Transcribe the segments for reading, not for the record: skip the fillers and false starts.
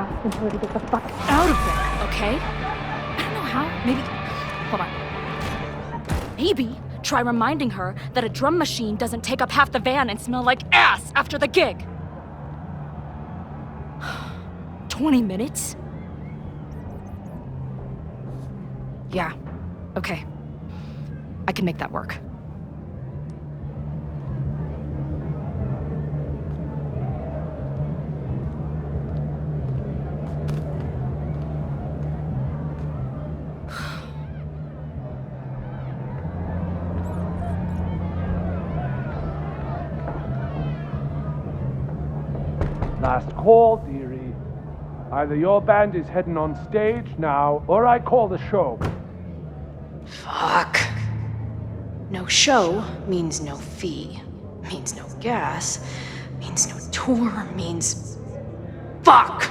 asking her to get the fuck out of there, okay? I don't know how. Maybe... Hold on. Maybe try reminding her that a drum machine doesn't take up half the van and smell like ass after the gig. 20 minutes? Yeah. Okay. I can make that work. Last call, dearie. Either your band is heading on stage now, or I call the show. Fuck. No show means no fee. Means no gas. Means no tour. Means... Fuck!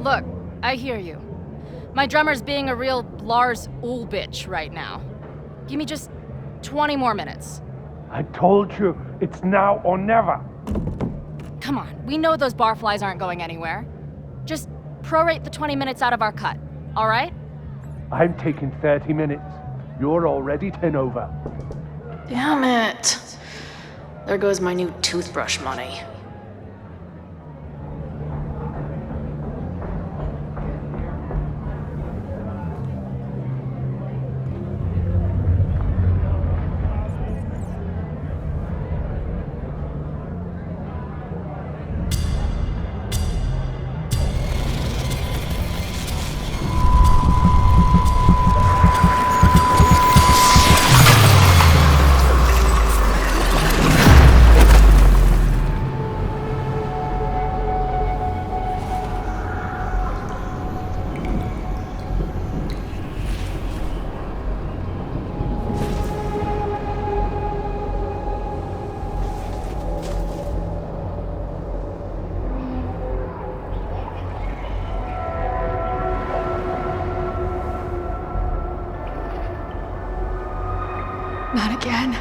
Look, I hear you. My drummer's being a real Lars Ull bitch right now. Give me just 20 more minutes. I told you, it's now or never. Come on, we know those barflies aren't going anywhere. Just prorate the 20 minutes out of our cut, all right? I'm taking 30 minutes. You're already 10 over. Damn it. There goes my new toothbrush money. Not again.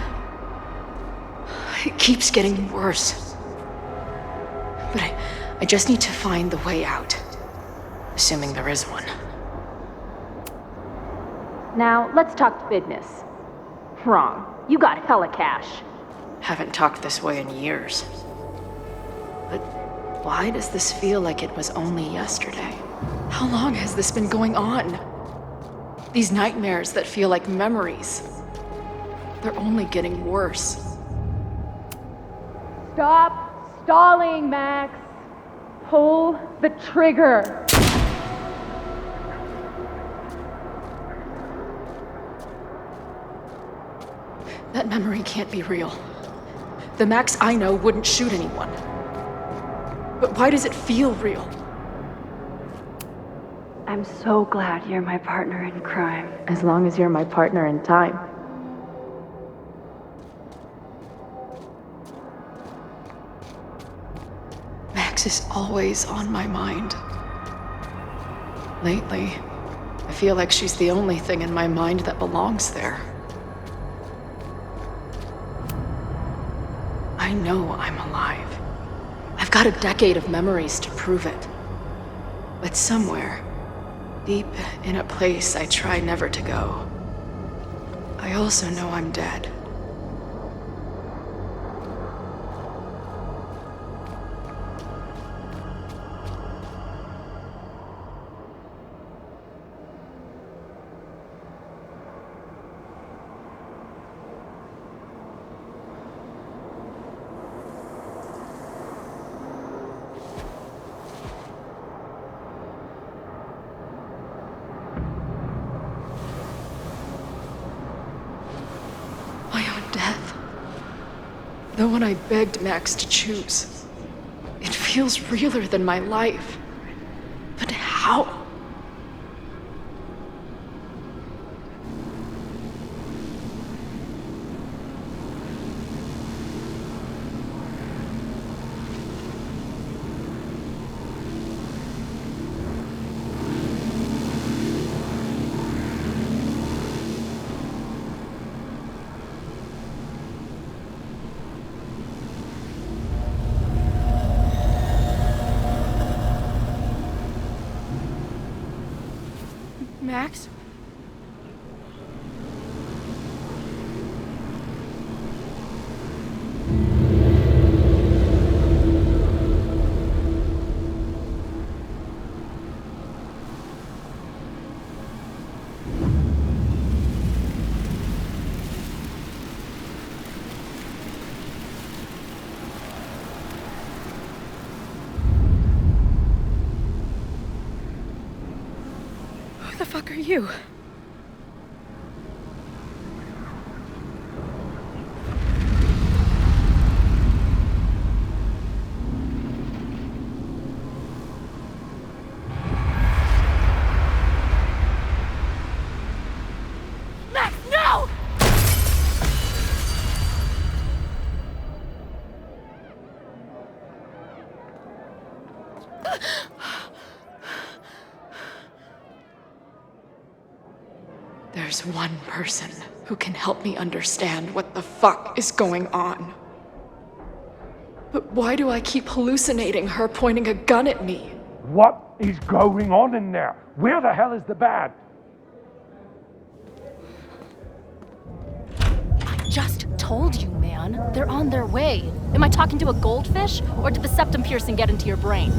It keeps getting worse. But I just need to find the way out. Assuming there is one. Now, let's talk business. Wrong. You got hella cash. Haven't talked this way in years. But why does this feel like it was only yesterday? How long has this been going on? These nightmares that feel like memories. They're only getting worse. Stop stalling, Max. Pull the trigger. That memory can't be real. The Max I know wouldn't shoot anyone. But why does it feel real? I'm so glad you're my partner in crime. As long as you're my partner in time. Max is always on my mind. Lately, I feel like she's the only thing in my mind that belongs there. I know I'm alive. I've got a decade of memories to prove it. But somewhere, deep in a place I try never to go, I also know I'm dead. Death. The one I begged Max to choose. It feels realer than my life. But how? Max? Who the fuck are you? Max, no! There's one person who can help me understand what the fuck is going on. But why do I keep hallucinating her pointing a gun at me? What is going on in there? Where the hell is the band? I just told you, man. They're on their way. Am I talking to a goldfish, or did the septum piercing get into your brain?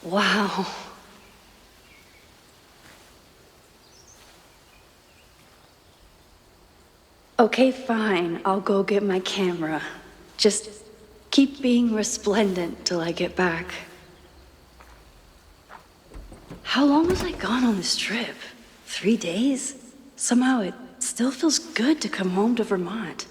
Wow. Okay, fine. I'll go get my camera. Just keep being resplendent till I get back. How long was I gone on this trip? 3 days? Somehow it still feels good to come home to Vermont.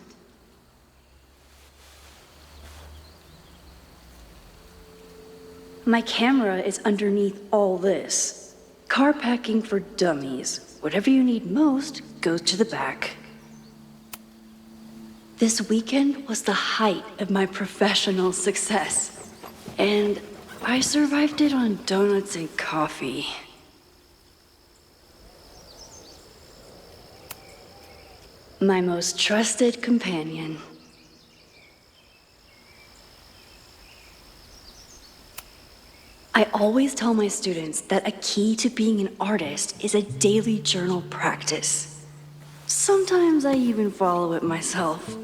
My camera is underneath all this. Car packing for dummies. Whatever you need most goes to the back. This weekend was the height of my professional success. And I survived it on donuts and coffee. My most trusted companion. I always tell my students that a key to being an artist is a daily journal practice. Sometimes I even follow it myself.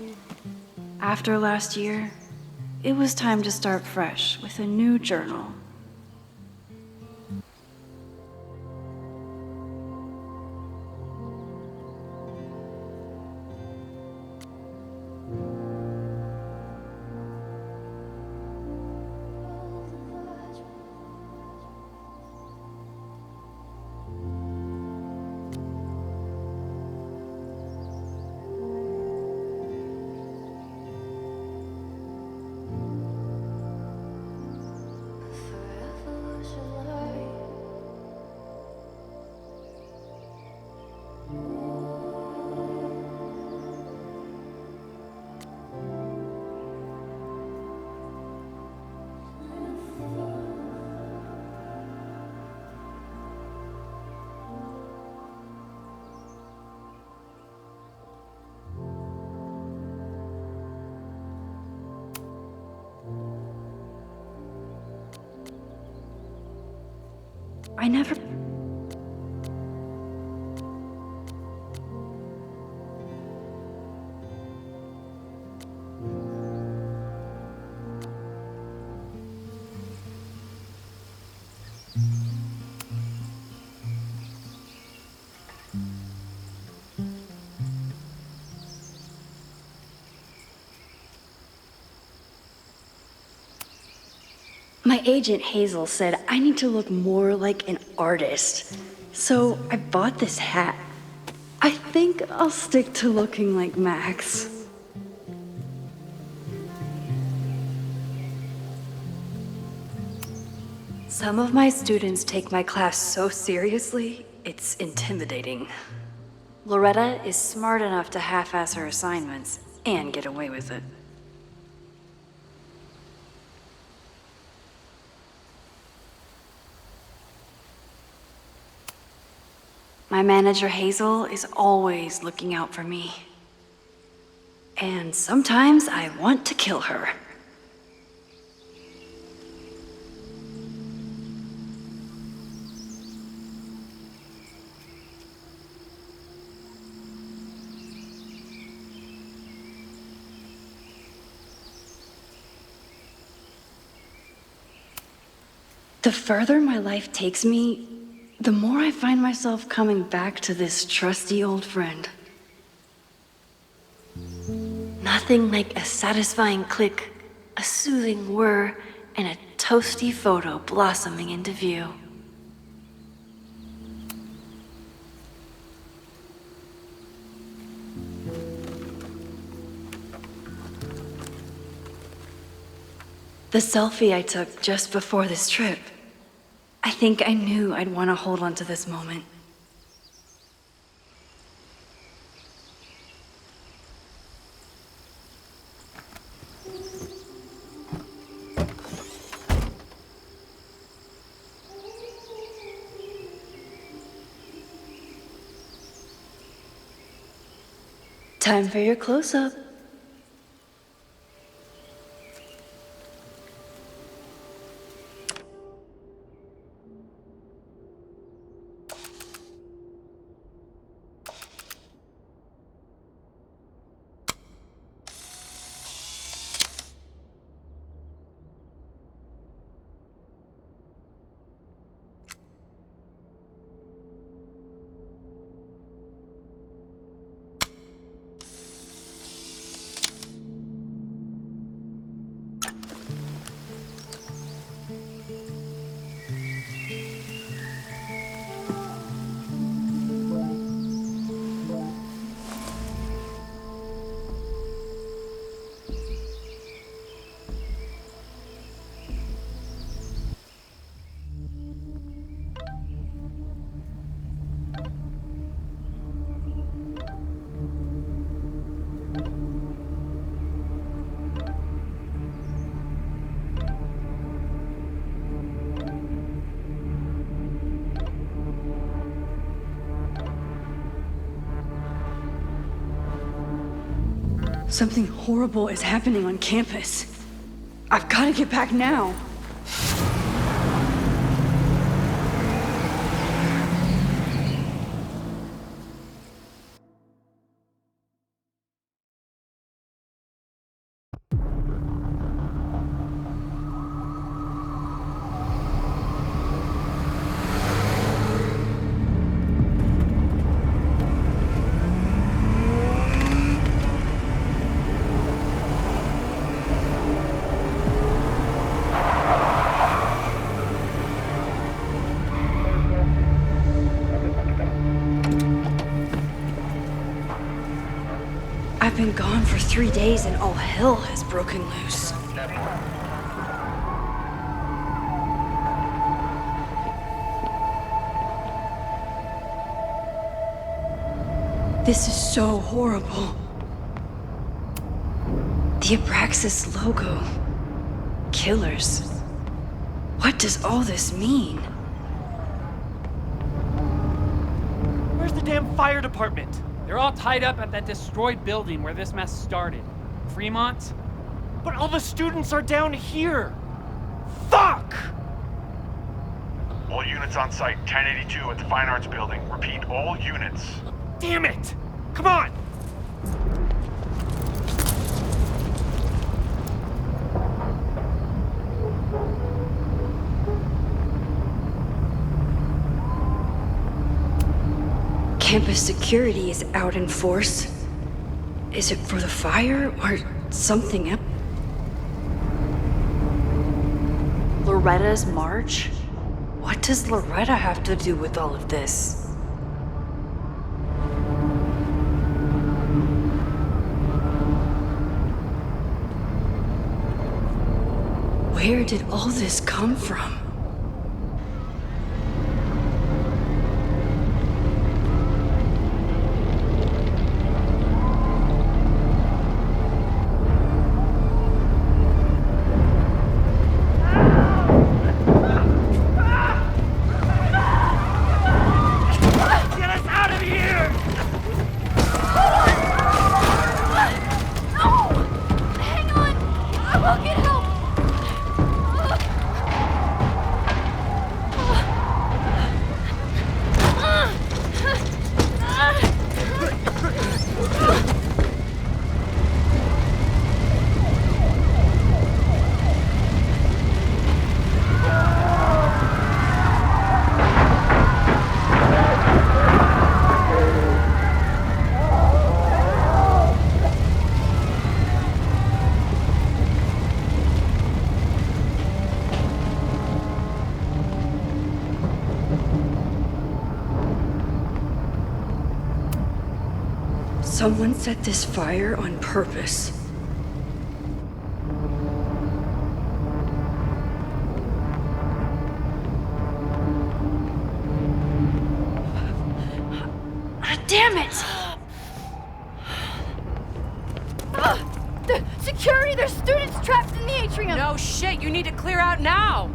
After last year, it was time to start fresh with a new journal. I never My agent Hazel said I need to look more like an artist, so I bought this hat. I think I'll stick to looking like Max. Some of my students take my class so seriously, it's intimidating. Loretta is smart enough to half-ass her assignments and get away with it. My manager Hazel is always looking out for me. And sometimes I want to kill her. The further my life takes me, the more I find myself coming back to this trusty old friend. Nothing like a satisfying click, a soothing whir, and a toasty photo blossoming into view. The selfie I took just before this trip. I think I knew I'd want to hold on to this moment. Time for your close-up. Something horrible is happening on campus. I've got to get back now. I've been gone for 3 days and all hell has broken loose. This is so horrible. The Abraxas logo. Killers. What does all this mean? Where's the damn fire department? They're all tied up at that destroyed building where this mess started. Fremont? But all the students are down here! Fuck! All units on site, 1082 at the Fine Arts Building. Repeat, all units. Damn it! Come on! campus security is out in force. Is it for the fire or something else? Loretta's march? What does Loretta have to do with all of this? Where did all this come from? Someone set this fire on purpose. Damn it! Security! There's students trapped in the atrium! No shit, you need to clear out now!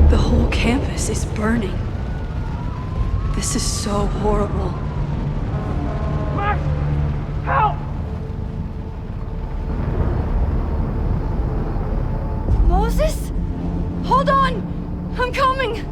The whole campus is burning. This is so horrible. Max! Help! Moses? Hold on! I'm coming!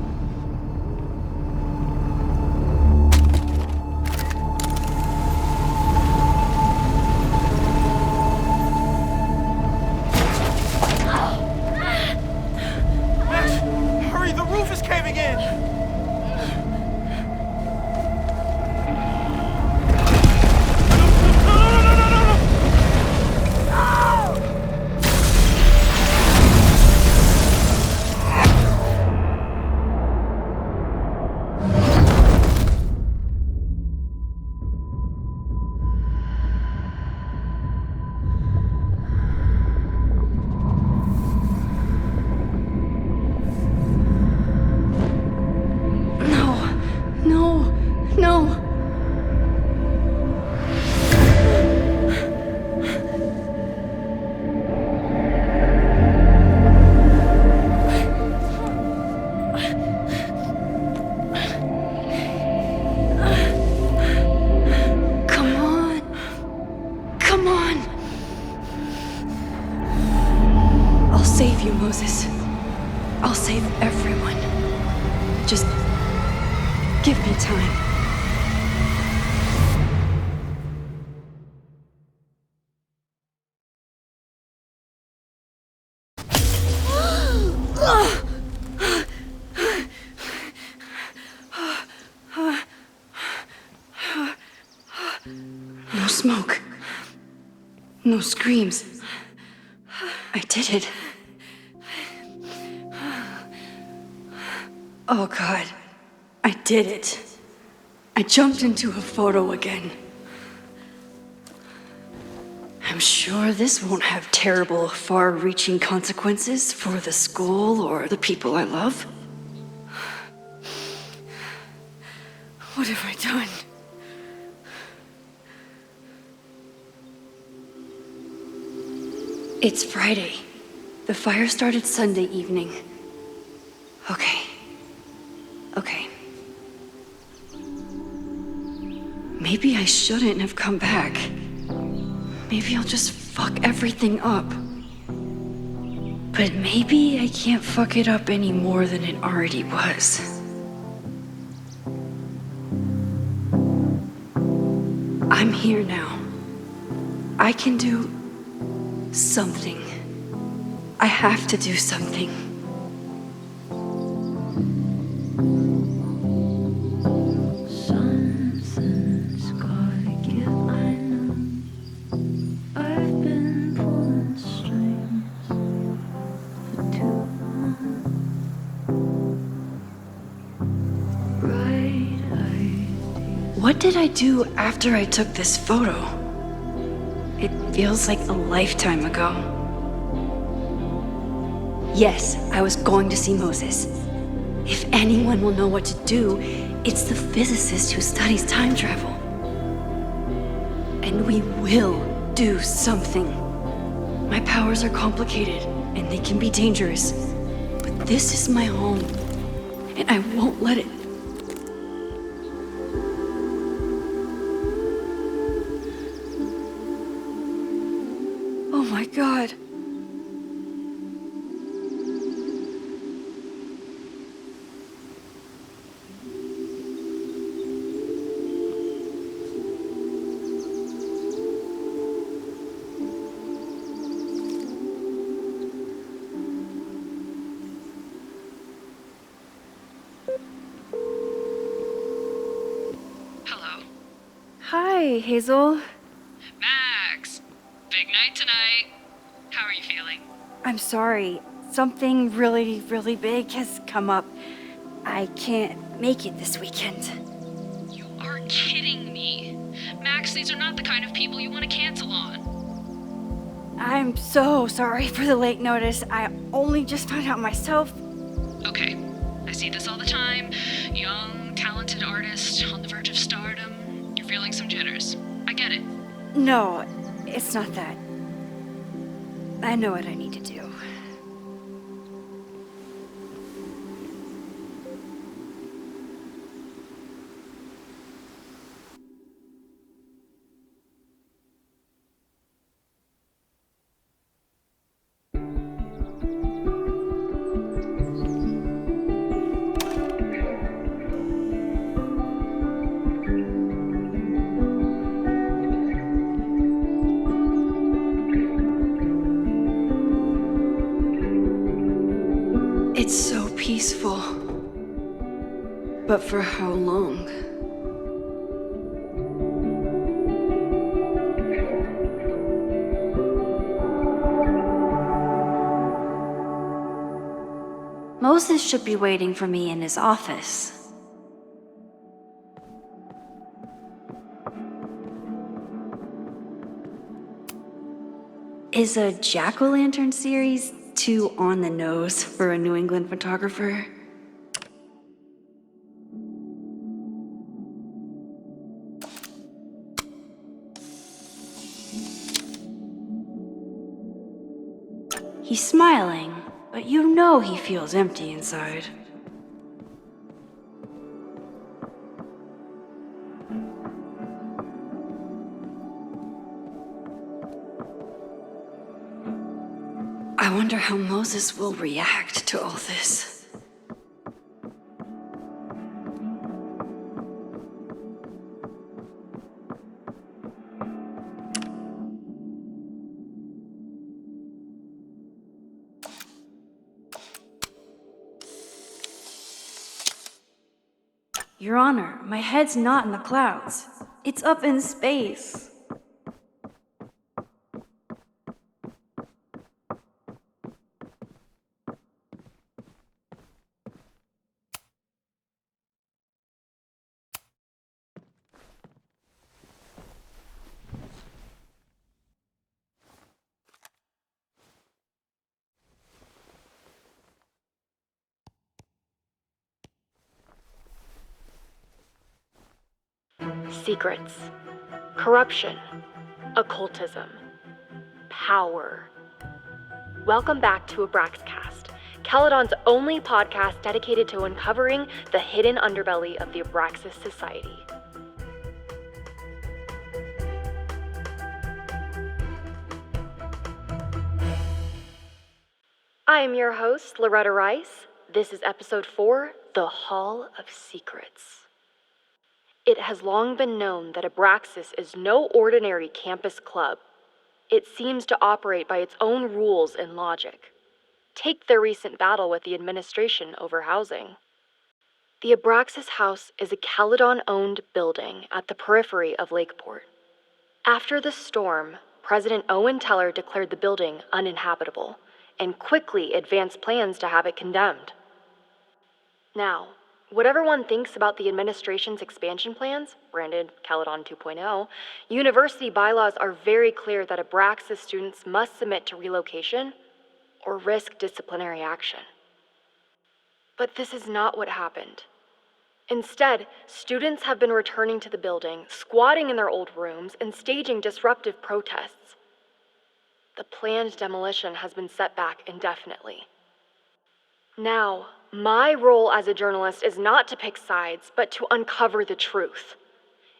Hurry, the roof is caving in! Save you, Moses. I'll save everyone. Just give me time. No smoke. No screams. I did it. Oh God, I did it. I jumped into a photo again. I'm sure this won't have terrible, far-reaching consequences for the school or the people I love. What have I done? It's Friday. The fire started Sunday evening. Okay. Maybe I shouldn't have come back. Maybe I'll just fuck everything up. But maybe I can't fuck it up any more than it already was. I'm here now. I can do something. I have to do something. Something's gotta give, I know. I've been pulling strings for too long. Bright ideas. What did I do after I took this photo? It feels like a lifetime ago. Yes, I was going to see Moses. If anyone will know what to do, it's the physicist who studies time travel. And we will do something. My powers are complicated, and they can be dangerous. But this is my home, and I won't let it. Oh my God. Hello. Hi, Hazel. Max! Big night tonight. How are you feeling? I'm sorry. Something really, really big has come up. I can't make it this weekend. You are kidding me. Max, these are not the kind of people you want to cancel on. I'm so sorry for the late notice. I only just found out myself. Okay, I see this all the time. Young, talented artist on the verge of stardom. You're feeling some jitters. I get it. No, it's not that. I know what I need to do. It's so peaceful. But for how long? Moses should be waiting for me in his office. Is a jack-o'-lantern series too on the nose for a New England photographer? He's smiling, but you know he feels empty inside. I wonder how Moses will react to all this. Your Honor, my head's not in the clouds. It's up in space. Secrets, corruption, occultism, power. Welcome back to Abraxcast, Caledon's only podcast dedicated to uncovering the hidden underbelly of the Abraxas Society. I am your host, Loretta Rice. This is episode 4, The Hall of Secrets. It has long been known that Abraxas is no ordinary campus club. it seems to operate by its own rules and logic. Take their recent battle with the administration over housing. The Abraxas House is a Caledon-owned building at the periphery of Lakeport. After the storm, President Owen Teller declared the building uninhabitable and quickly advanced plans to have it condemned. Now, whatever one thinks about the administration's expansion plans, branded Caledon 2.0, university bylaws are very clear that Abraxas students must submit to relocation or risk disciplinary action. But this is not what happened. Instead, students have been returning to the building, squatting in their old rooms, and staging disruptive protests. The planned demolition has been set back indefinitely. Now, my role as a journalist is not to pick sides, but to uncover the truth.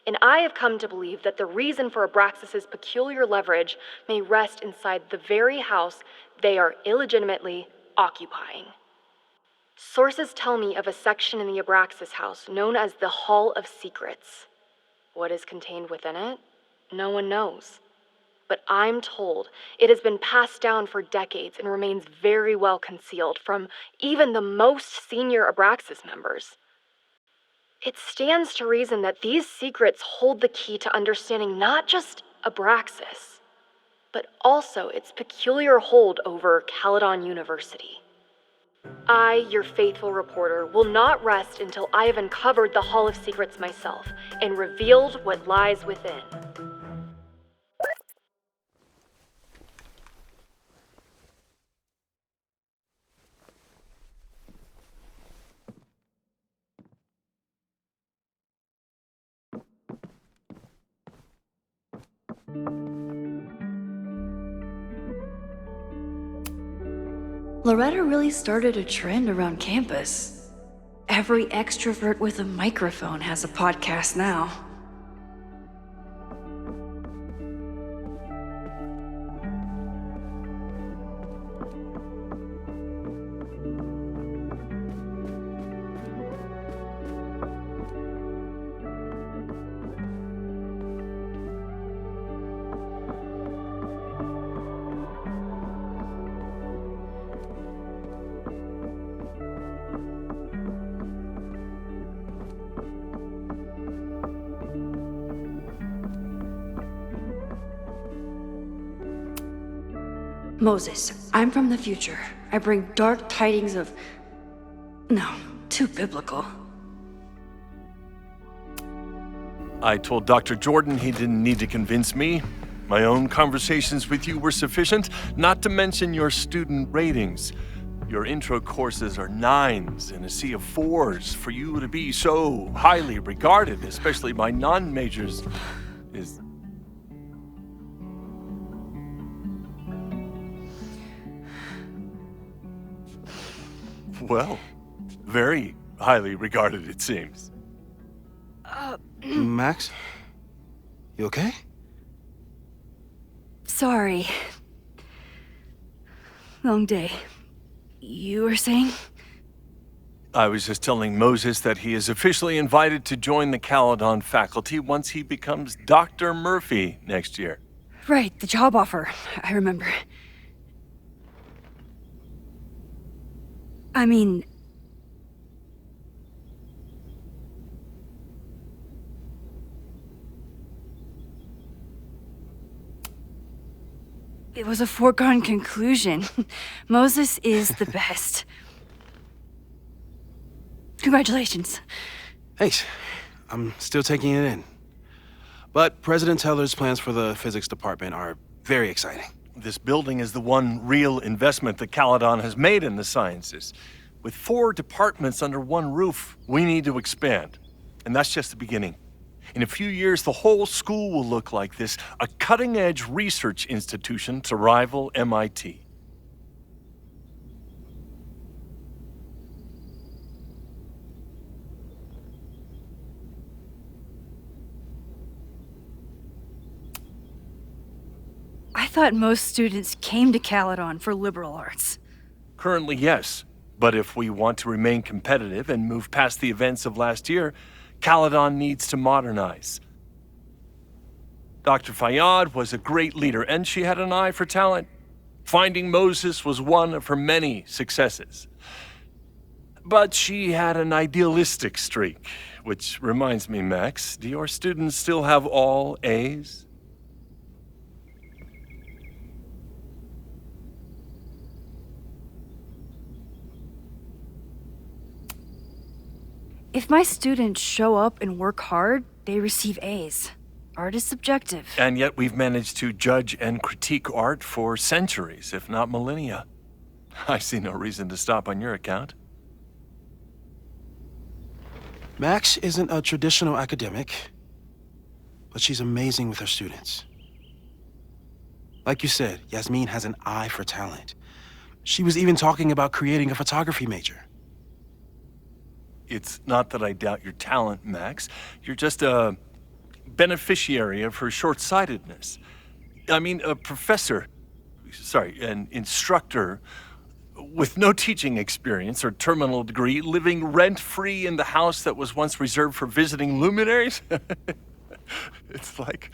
And I have come to believe that the reason for Abraxas' peculiar leverage may rest inside the very house they are illegitimately occupying. Sources tell me of a section in the Abraxas house known as the Hall of Secrets. What is contained within it? No one knows. But I'm told it has been passed down for decades and remains very well concealed from even the most senior Abraxas members. It stands to reason that these secrets hold the key to understanding not just Abraxas, but also its peculiar hold over Caledon University. I, your faithful reporter, will not rest until I have uncovered the Hall of Secrets myself and revealed what lies within. Loretta really started a trend around campus. Every extrovert with a microphone has a podcast now. Moses, I'm from the future. I bring dark tidings of... No, too biblical. I told Dr. Jordan he didn't need to convince me. My own conversations with you were sufficient, not to mention your student ratings. Your intro courses are 9s in a sea of 4s. For you to be so highly regarded, especially by non-majors, is... Well, very highly regarded, it seems. Max? You okay? Sorry. Long day. You were saying? I was just telling Moses that he is officially invited to join the Caledon faculty once he becomes Dr. Murphy next year. Right, the job offer. I remember. I mean... It was a foregone conclusion. Moses is the best. Congratulations. Thanks. I'm still taking it in. But President Teller's plans for the physics department are very exciting. This building is the one real investment that Caledon has made in the sciences. With 4 departments under one roof, we need to expand. And that's just the beginning. In a few years, the whole school will look like this, a cutting-edge research institution to rival MIT. I thought most students came to Caledon for liberal arts. Currently, yes. But if we want to remain competitive and move past the events of last year, Caledon needs to modernize. Dr. Fayyad was a great leader, and she had an eye for talent. Finding Moses was one of her many successes. But she had an idealistic streak, which reminds me, Max, do your students still have all A's? If my students show up and work hard, they receive A's. Art is subjective. And yet we've managed to judge and critique art for centuries, if not millennia. I see no reason to stop on your account. Max isn't a traditional academic, but she's amazing with her students. Like you said, Yasmin has an eye for talent. She was even talking about creating a photography major. It's not that I doubt your talent, Max. You're just a beneficiary of her short-sightedness. I mean, an instructor with no teaching experience or terminal degree, living rent-free in the house that was once reserved for visiting luminaries? It's like,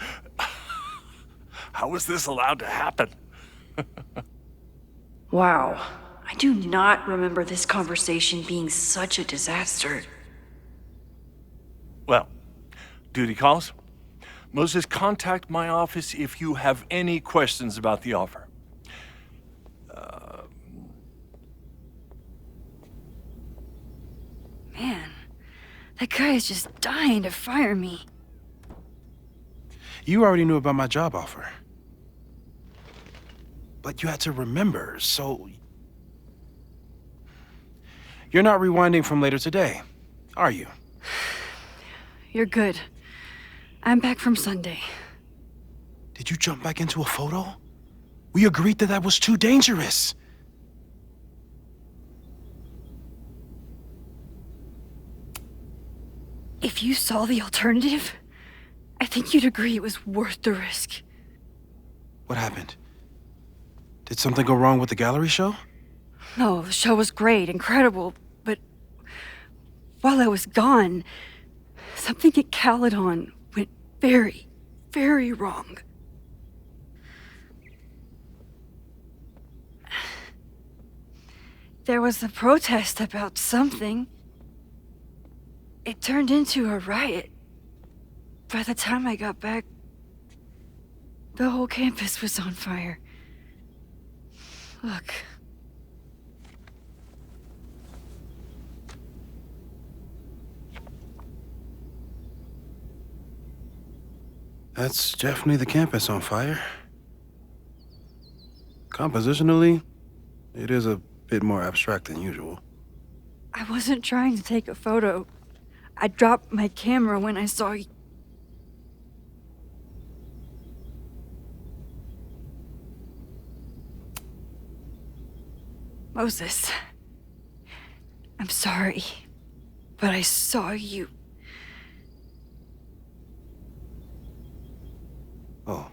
how was this allowed to happen? Wow. I do not remember this conversation being such a disaster. Well, duty calls. Moses, contact my office if you have any questions about the offer. Man, that guy is just dying to fire me. You already knew about my job offer. But you had to remember, so... You're not rewinding from later today, are you? You're good. I'm back from Sunday. Did you jump back into a photo? We agreed that was too dangerous. If you saw the alternative, I think you'd agree it was worth the risk. What happened? Did something go wrong with the gallery show? No, the show was great, incredible, but while I was gone, something at Caledon went very, very wrong. There was a protest about something. It turned into a riot. By the time I got back, the whole campus was on fire. Look. That's definitely the campus on fire. Compositionally, it is a bit more abstract than usual. I wasn't trying to take a photo. I dropped my camera when I saw you. Moses, I'm sorry, but I saw you. Oh.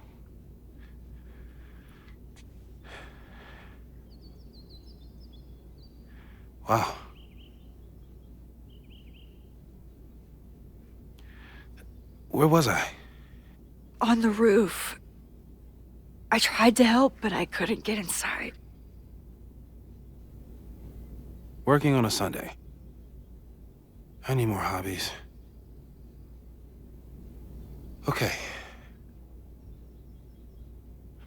Wow. Where was I? On the roof. I tried to help, but I couldn't get inside. Working on a Sunday. I need more hobbies. Okay.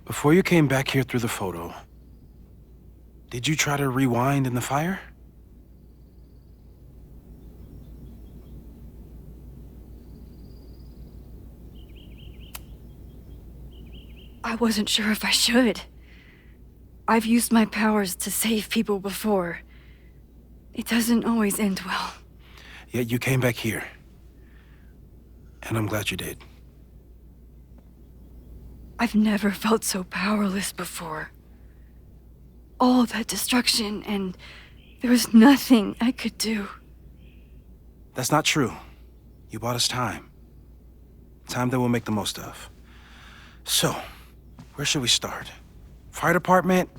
Before you came back here through the photo, did you try to rewind in the fire? I wasn't sure if I should. I've used my powers to save people before. It doesn't always end well. Yet you came back here. And I'm glad you did. I've never felt so powerless before. All that destruction, and there was nothing I could do. That's not true. You bought us time. Time that we'll make the most of. So, where should we start? Fire department?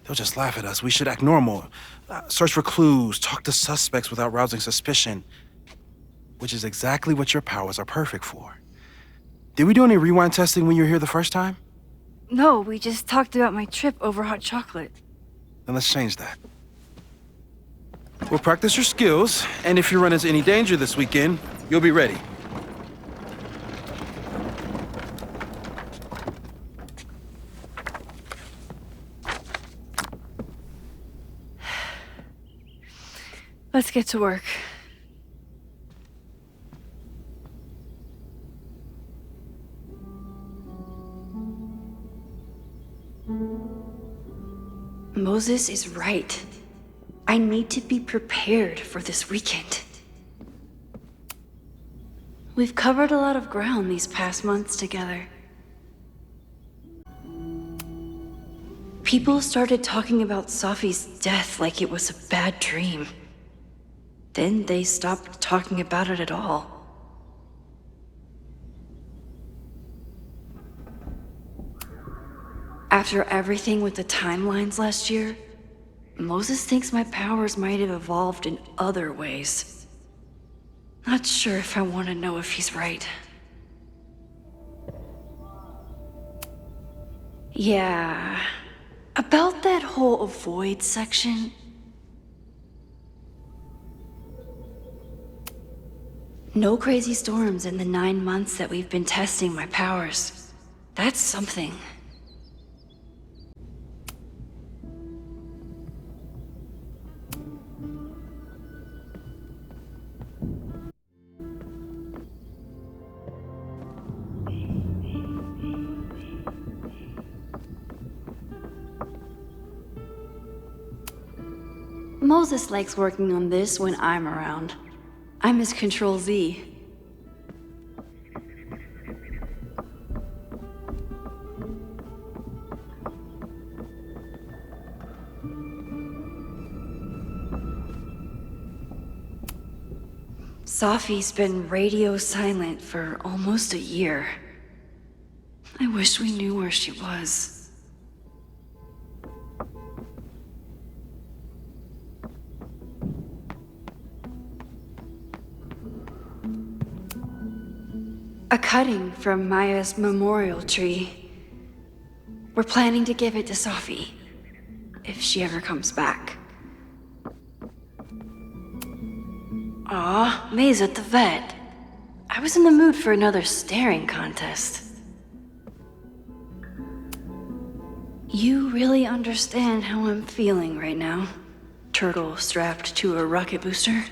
They'll just laugh at us. We should act normal. Search for clues, talk to suspects without rousing suspicion. Which is exactly what your powers are perfect for. Did we do any rewind testing when you were here the first time? No, we just talked about my trip over hot chocolate. Then let's change that. We'll practice your skills, and if you run into any danger this weekend, you'll be ready. Let's get to work. Moses is right. I need to be prepared for this weekend. We've covered a lot of ground these past months together. People started talking about Safi's death like it was a bad dream. Then they stopped talking about it at all. After everything with the timelines last year, Moses thinks my powers might have evolved in other ways. Not sure if I want to know if he's right. Yeah, about that whole avoid section. No crazy storms in the 9 months that we've been testing my powers. That's something. Moses likes working on this when I'm around. I'm his Control-Z. Safi's been radio silent for almost a year. I wish we knew where she was. A cutting from Maya's memorial tree. We're planning to give it to Safi, if she ever comes back. Aw, May's at the vet. I was in the mood for another staring contest. You really understand how I'm feeling right now, turtle strapped to a rocket booster?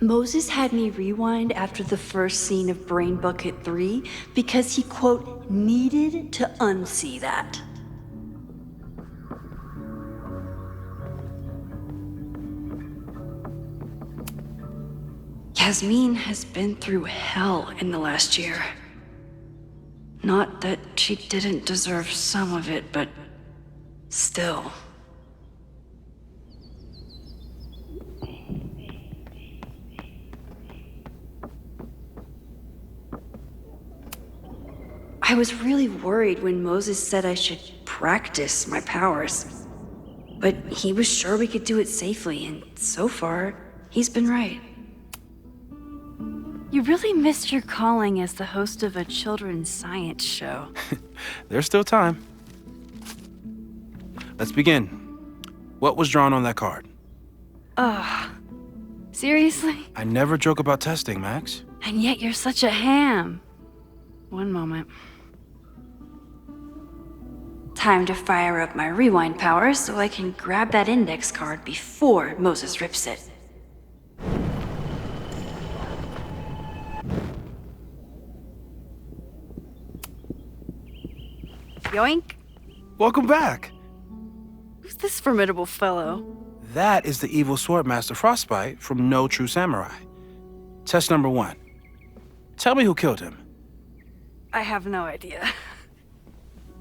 Moses had me rewind after the first scene of Brain Bucket 3 because he, quote, needed to unsee that. Yasmin has been through hell in the last year. Not that she didn't deserve some of it, but still. I was really worried when Moses said I should practice my powers. But he was sure we could do it safely, and so far, he's been right. You really missed your calling as the host of a children's science show. There's still time. Let's begin. What was drawn on that card? Seriously? I never joke about testing, Max. And yet you're such a ham. One moment. Time to fire up my rewind powers so I can grab that index card before Moses rips it. Yoink. Welcome back. Who's this formidable fellow? That is the evil Swordmaster Frostbite from No True Samurai. Test number 1. Tell me who killed him. I have no idea.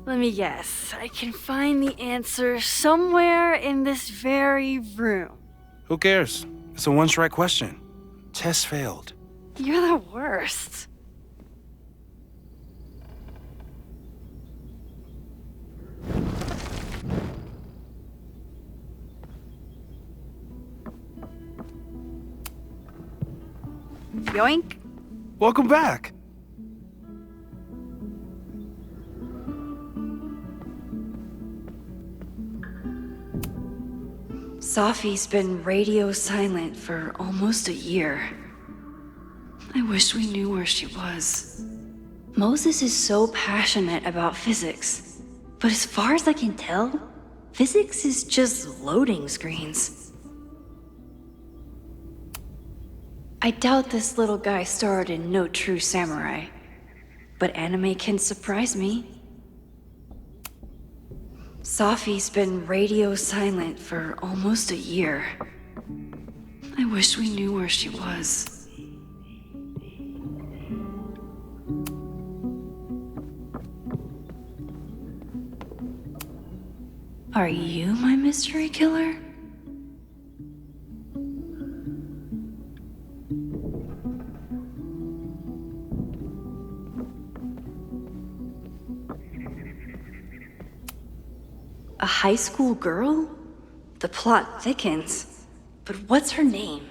Let me guess. I can find the answer somewhere in this very room. Who cares? It's a one-strike question. Test failed. You're the worst. Yoink. Welcome back. Sophie's been radio silent for almost a year. I wish we knew where she was. Moses is so passionate about physics, but as far as I can tell, physics is just loading screens. I doubt this little guy starred in No True Samurai, but anime can surprise me. Sophie's been radio silent for almost a year. I wish we knew where she was. Are you my mystery killer? A high school girl? The plot thickens. But what's her name?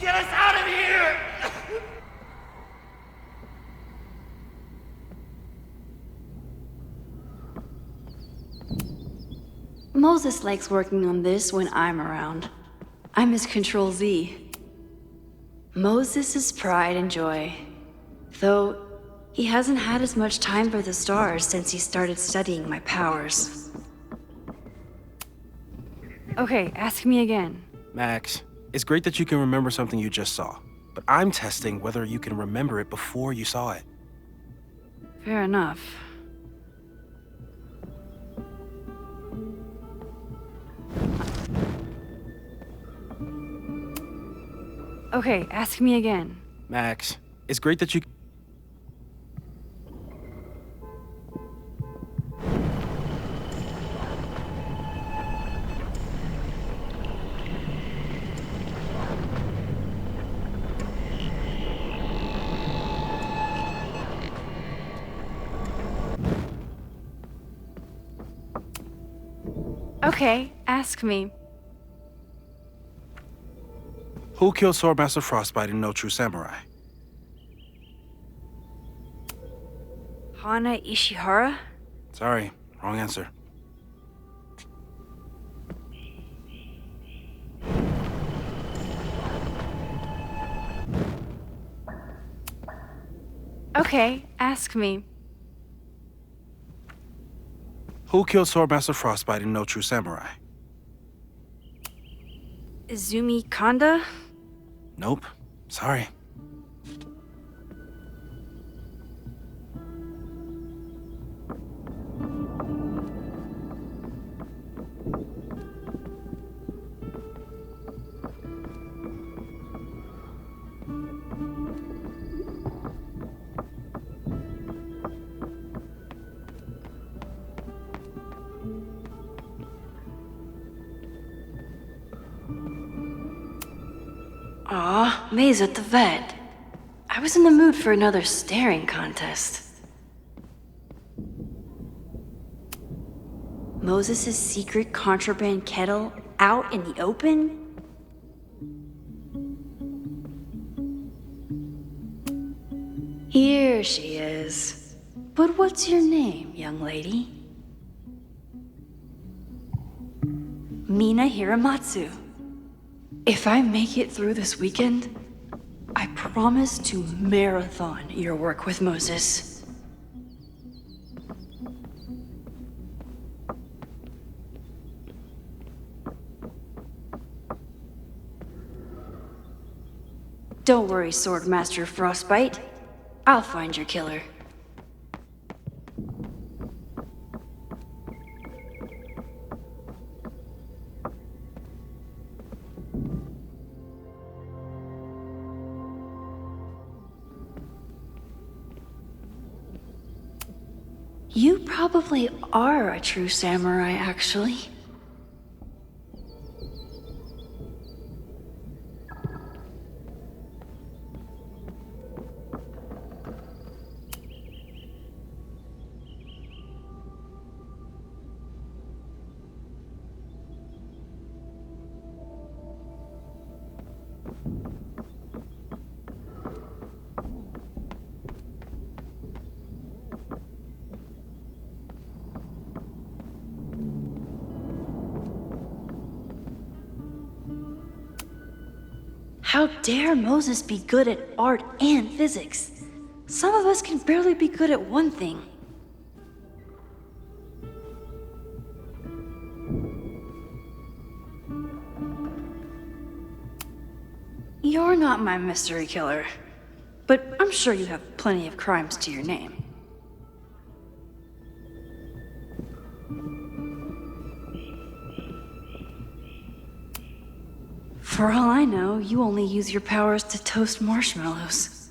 Get us out of here! Moses likes working on this when I'm around. I'm his Control Z. Moses' pride and joy. Though, he hasn't had as much time for the stars since he started studying my powers. Okay, ask me again. Max, it's great that you can remember something you just saw, but I'm testing whether you can remember it before you saw it. Fair enough. Okay, ask me again. Max, it's great that you... Okay, ask me. Who killed Swordmaster Frostbite in No True Samurai? Hana Ishihara? Sorry, wrong answer. Okay, ask me. Who killed Swordmaster Frostbite in No True Samurai? Izumi Kanda? Nope. Sorry. Aw, May's at the vet. I was in the mood for another staring contest. Moses' secret contraband kettle out in the open? Here she is. But what's your name, young lady? Mina Hiramatsu. If I make it through this weekend, I promise to marathon your work with Moses. Don't worry, Swordmaster Frostbite. I'll find your killer. You probably are a true samurai, actually. How dare Moses be good at art and physics? Some of us can barely be good at one thing. You're not my mystery killer, but I'm sure you have plenty of crimes to your name. For all I know, you only use your powers to toast marshmallows.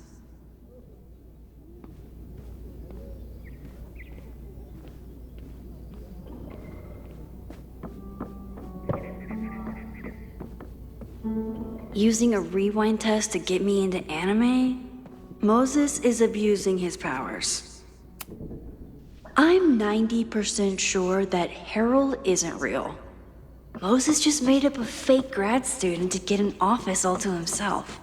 Using a rewind test to get me into anime? Moses is abusing his powers. I'm 90% sure that Harold isn't real. Moses just made up a fake grad student to get an office all to himself.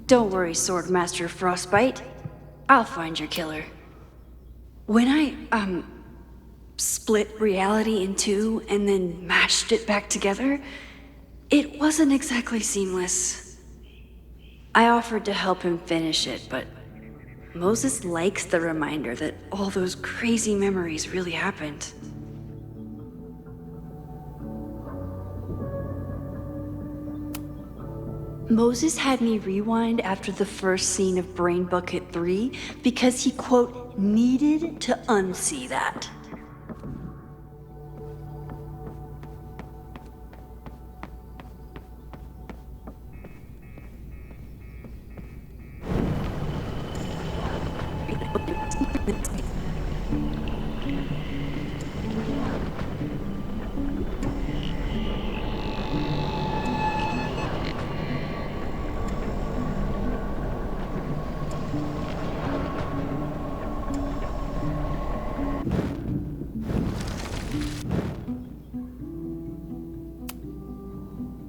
Don't worry, Swordmaster Frostbite. I'll find your killer. When I, split reality in two and then mashed it back together, it wasn't exactly seamless. I offered to help him finish it, but Moses likes the reminder that all those crazy memories really happened. Moses had me rewind after the first scene of Brain Bucket 3 because he, quote, needed to unsee that.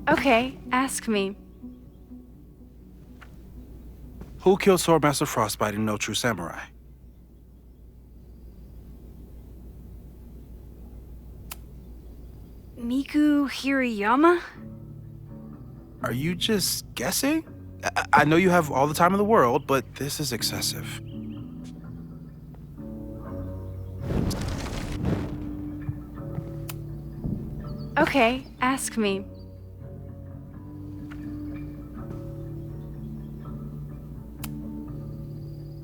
Okay, ask me. Who killed Swordmaster Frostbite in No True Samurai? Miku Hirayama? Are you just guessing? I know you have all the time in the world, but this is excessive. Okay, ask me.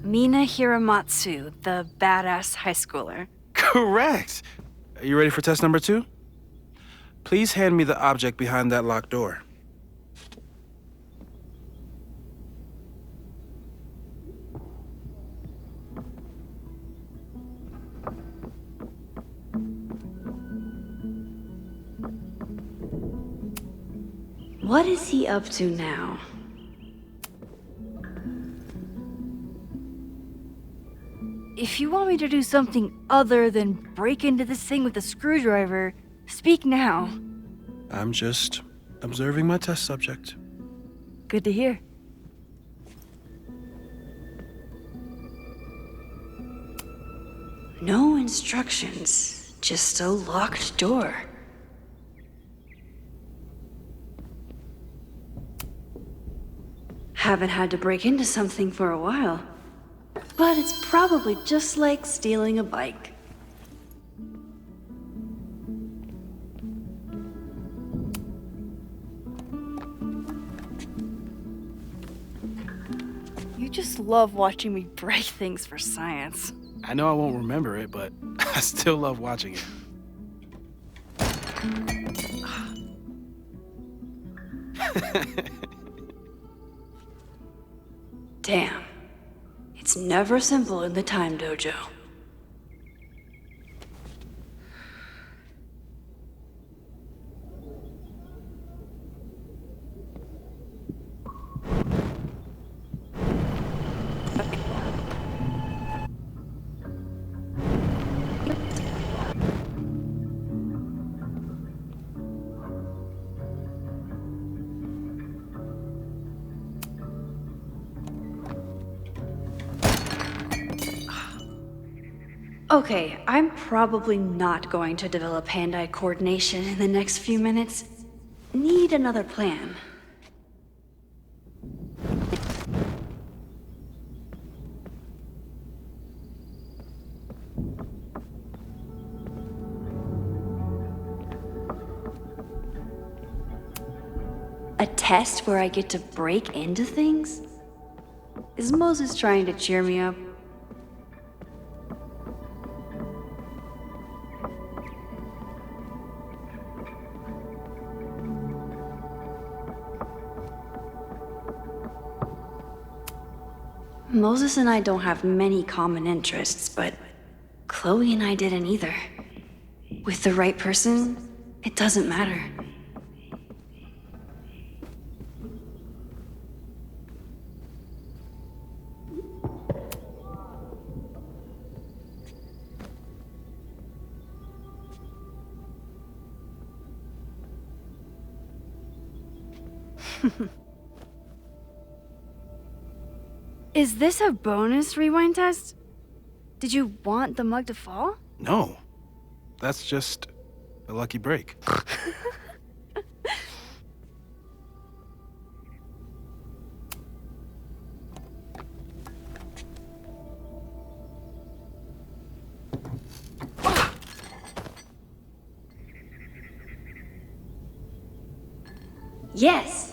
Mina Hiramatsu, the badass high schooler. Correct! Are you ready for test number 2? Please hand me the object behind that locked door. What is he up to now? If you want me to do something other than break into this thing with a screwdriver, speak now. I'm just observing my test subject. Good to hear. No instructions, just a locked door. Haven't had to break into something for a while. But it's probably just like stealing a bike. You just love watching me break things for science. I know I won't remember it, but I still love watching it. Damn. It's never simple in the time dojo. Okay, I'm probably not going to develop hand-eye coordination in the next few minutes. Need another plan. A test where I get to break into things? Is Moses trying to cheer me up? Moses and I don't have many common interests, but Chloe and I didn't either. With the right person, it doesn't matter. Is this a bonus rewind test? Did you want the mug to fall? No. That's just a lucky break. Yes!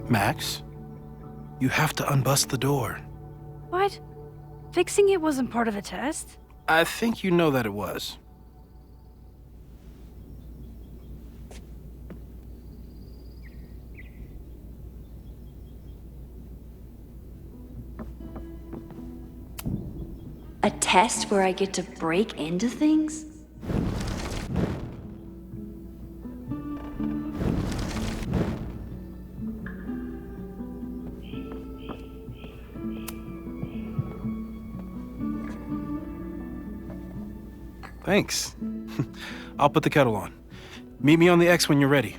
Max, you have to unbust the door. What? Fixing it wasn't part of the test? I think you know that it was. A test where I get to break into things? Thanks. I'll put the kettle on. Meet me on the X when you're ready.